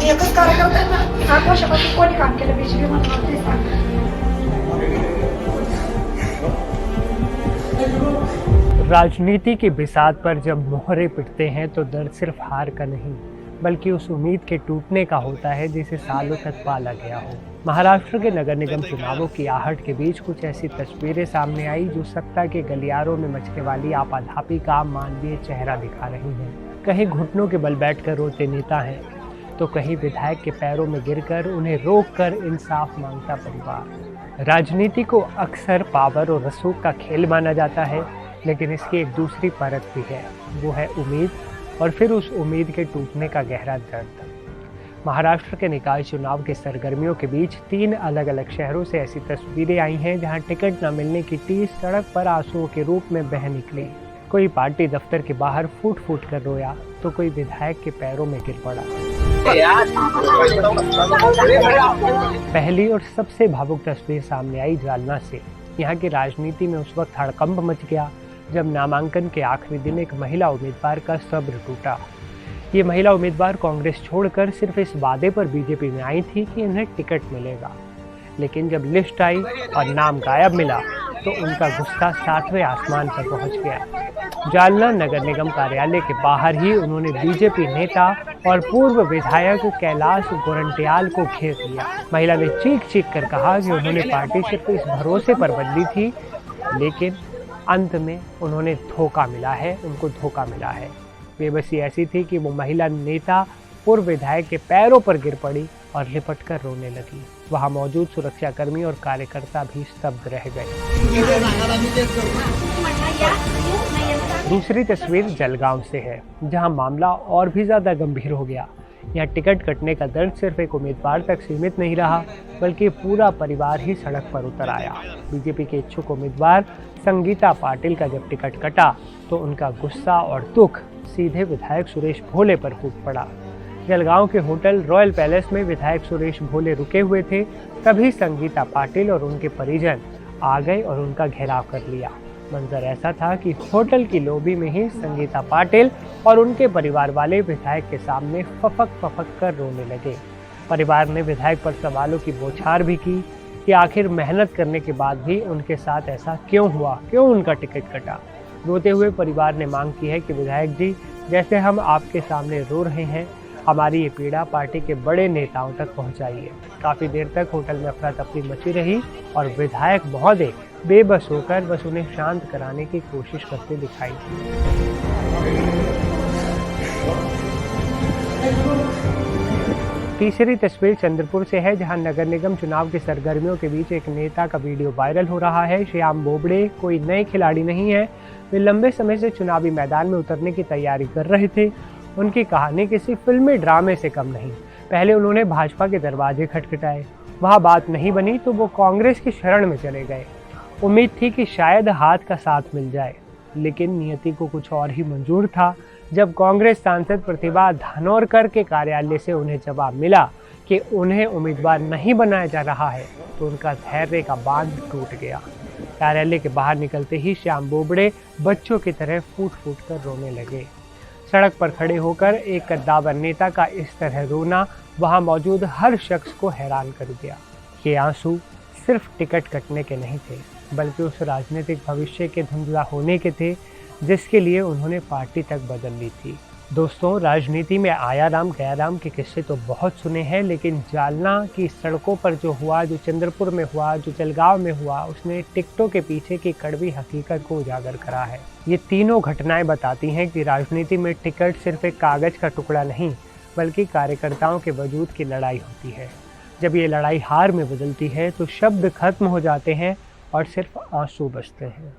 एकच कार्यकर्त्यांना 7 वर्षापासून कोणी काम केलं बीजेपी मध्ये ते सांगा. राजनीति की बिसात पर जब मोहरे पिटते हैं तो दर्द सिर्फ हार का नहीं बल्कि उस उम्मीद के टूटने का होता है जिसे सालों तक पाला गया हो। महाराष्ट्र के नगर निगम चुनावों की आहट के बीच कुछ ऐसी तस्वीरें सामने आई जो सत्ता के गलियारों में मचने वाली आपाधापी का मानवीय चेहरा दिखा रही हैं। कहीं घुटनों के बल बैठकर रोते नेता हैं तो कहीं विधायक के पैरों में गिरकर उन्हें रोककर इंसाफ मांगता परिवार। राजनीति को अक्सर पावर और रसूख का खेल माना जाता है, लेकिन इसकी एक दूसरी परत भी है, वो है उम्मीद और फिर उस उम्मीद के टूटने का गहरा दर्द। महाराष्ट्र के निकाय चुनाव के सरगर्मियों के बीच 3 अलग अलग शहरों से ऐसी तस्वीरें आई हैं जहां टिकट न मिलने की टीस सड़क पर आंसुओं के रूप में बह निकली। कोई पार्टी दफ्तर के बाहर फूट फूट कर रोया तो कोई विधायक के पैरों में गिर पड़ा। पहली और सबसे भावुक तस्वीर सामने आई जालना से। यहाँ की राजनीति में उस वक्त हड़कंप मच गया जब नामांकन के आखिरी दिन एक महिला उम्मीदवार का सब्र टूटा। ये महिला उम्मीदवार कांग्रेस छोड़कर सिर्फ इस वादे पर बीजेपी में आई थी कि इन्हें टिकट मिलेगा, लेकिन जब लिस्ट आई और नाम गायब मिला तो उनका गुस्सा 7वें आसमान पर पहुंच गया। जालना नगर निगम कार्यालय के बाहर ही उन्होंने बीजेपी नेता और पूर्व विधायक कैलाश गोरंट्याल को घेर लिया। महिला ने चीख चीख कर कहा कि उन्होंने पार्टी सिर्फ इस भरोसे पर बदली थी, लेकिन अंत में उन्होंने धोखा मिला है, उनको धोखा मिला है। बेबसी ऐसी थी कि वो महिला नेता पूर्व विधायक के पैरों पर गिर पड़ी और लिपट कर रोने लगी। वहां मौजूद सुरक्षाकर्मी और कार्यकर्ता भी स्तब्ध रह गए। दूसरी तस्वीर जलगांव से है, जहां मामला और भी ज्यादा गंभीर हो गया। यहाँ टिकट कटने का दर्द सिर्फ एक उम्मीदवार तक सीमित नहीं रहा, बल्कि पूरा परिवार ही सड़क पर उतर आया। बीजेपी के इच्छुक उम्मीदवार संगीता पाटिल का जब टिकट कटा तो उनका गुस्सा और दुख सीधे विधायक सुरेश भोले पर फूट पड़ा। जलगांव के होटल रॉयल पैलेस में विधायक सुरेश भोले रुके हुए थे, तभी संगीता पाटिल और उनके परिजन आ गए और उनका घेराव कर लिया। मंजर ऐसा था कि होटल की लॉबी में ही संगीता पाटिल और उनके परिवार वाले विधायक के सामने फपक कर रोने लगे। परिवार ने विधायक पर सवालों की बौछार भी की कि आखिर मेहनत करने के बाद भी उनके साथ ऐसा क्यों हुआ, क्यों उनका टिकट कटा। रोते हुए परिवार ने मांग की है कि विधायक जी, जैसे हम आपके सामने रो रहे हैं, हमारी ये पीड़ा पार्टी के बड़े नेताओं तक पहुंचाइए। काफ़ी देर तक होटल में अफरा तफरी मची रही और विधायक महोदय बेबस होकर बस उन्हें शांत कराने की कोशिश करते दिखाई दी। तीसरी तस्वीर चंद्रपुर से है, जहां नगर निगम चुनाव के सरगर्मियों के बीच एक नेता का वीडियो वायरल हो रहा है। श्याम बोबड़े कोई नए खिलाड़ी नहीं है, वे लंबे समय से चुनावी मैदान में उतरने की तैयारी कर रहे थे। उनकी कहानी किसी फिल्मी ड्रामे से कम नहीं। पहले उन्होंने भाजपा के दरवाजे खटखटाए, वहां बात नहीं बनी तो वो कांग्रेस की शरण में चले गए। उम्मीद थी कि शायद हाथ का साथ मिल जाए, लेकिन नियति को कुछ और ही मंजूर था। जब कांग्रेस सांसद प्रतिभा धानोरकर के कार्यालय से उन्हें जवाब मिला कि उन्हें उम्मीदवार नहीं बनाया जा रहा है, तो उनका धैर्य का बांध टूट गया। कार्यालय के बाहर निकलते ही श्याम बोबड़े बच्चों की तरह फूट फूट कर रोने लगे। सड़क पर खड़े होकर एक कद्दावर नेता का इस तरह रोना वहां मौजूद हर शख्स को हैरान कर दिया। ये आंसू सिर्फ टिकट कटने के नहीं थे, बल्कि उस राजनीतिक भविष्य के धुंधला होने के थे जिसके लिए उन्होंने पार्टी तक बदल ली थी। दोस्तों, राजनीति में आया राम गया राम के किस्से तो बहुत सुने हैं, लेकिन जालना की सड़कों पर जो हुआ, जो चंद्रपुर में हुआ, जो जलगांव में हुआ, उसने टिकटों के पीछे की कड़वी हकीकत को उजागर करा है। ये तीनों घटनाएं बताती हैं कि राजनीति में टिकट सिर्फ एक कागज का टुकड़ा नहीं, बल्कि कार्यकर्ताओं के वजूद की लड़ाई होती है। जब ये लड़ाई हार में बदलती है तो शब्द खत्म हो जाते हैं और सिर्फ आंसू बचते हैं।